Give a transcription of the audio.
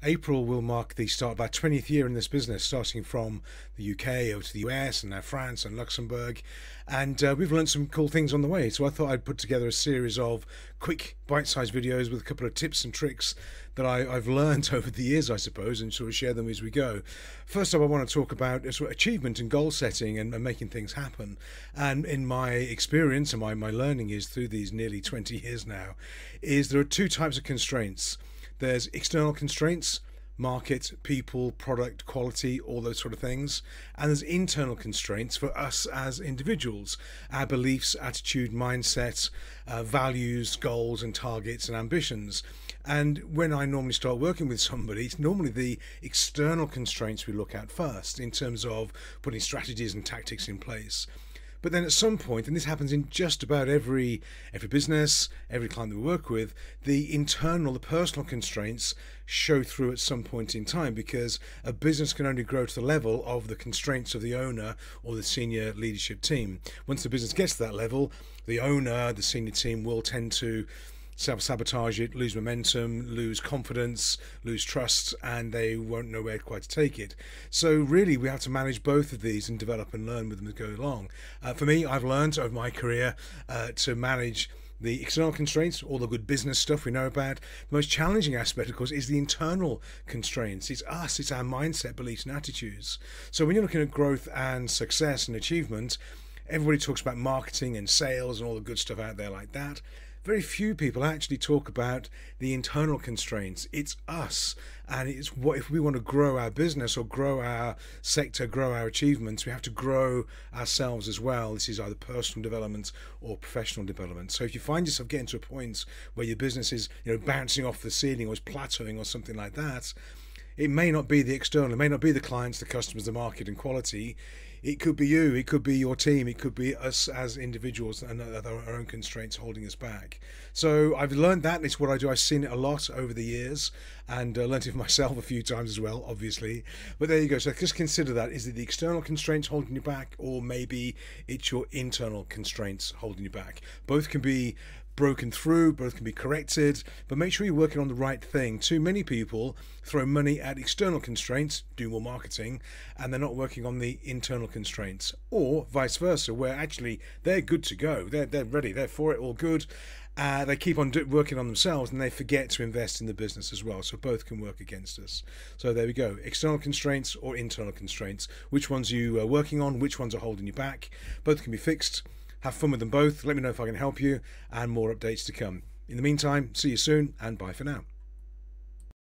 April will mark the start of our 20th year in this business, starting from the UK over to the US and now France and Luxembourg. And we've learned some cool things on the way. So I thought I'd put together a series of quick bite-sized videos with a couple of tips and tricks that I've learned over the years, I suppose, and sort of share them as we go. First up, I want to talk about sort of achievement and goal setting and making things happen. And in my experience and my learning is through these nearly 20 years now, is there are two types of constraints. There's external constraints, market, people, product, quality, all those sort of things. And there's internal constraints for us as individuals, our beliefs, attitude, mindset, values, goals and targets and ambitions. And when I normally start working with somebody, it's normally the external constraints we look at first in terms of putting strategies and tactics in place. But then at some point, and this happens in just about every business, every client that we work with, the internal, the personal constraints show through at some point in time, because a business can only grow to the level of the constraints of the owner or the senior leadership team. Once the business gets to that level, the owner, the senior team will tend to self-sabotage it, lose momentum, lose confidence, lose trust, and they won't know where quite to take it. So really we have to manage both of these and develop and learn with them as go along. For me, I've learned over my career to manage the external constraints, all the good business stuff we know about. The most challenging aspect, of course, is the internal constraints. It's us, it's our mindset, beliefs and attitudes. So when you're looking at growth and success and achievement, everybody talks about marketing and sales and all the good stuff out there like that. Very few people actually talk about the internal constraints. It's us, and it's what if we want to grow our business or grow our sector, grow our achievements, we have to grow ourselves as well. This is either personal development or professional development. So if you find yourself getting to a point where your business is, bouncing off the ceiling or is plateauing or something like that, it may not be the external, it may not be the clients, the customers, the market and quality. It could be you, it could be your team, it could be us as individuals and our own constraints holding us back. So I've learned that, it's what I do. I've seen it a lot over the years and learned it for myself a few times as well, obviously. But there you go. So just consider that. Is it the external constraints holding you back, or maybe it's your internal constraints holding you back? Both can be broken through, both can be corrected, but make sure you're working on the right thing. Too many people throw money at external constraints, do more marketing, and they're not working on the internal constraints, or vice versa, where actually they're good to go, they're ready, they're for it, all good. They keep on working on themselves and they forget to invest in the business as well. So both can work against us. So there we go. External constraints or internal constraints. Which ones are you working on? Which ones are holding you back? Both can be fixed. Have fun with them both. Let me know if I can help you, and more updates to come. In the meantime, see you soon and bye for now.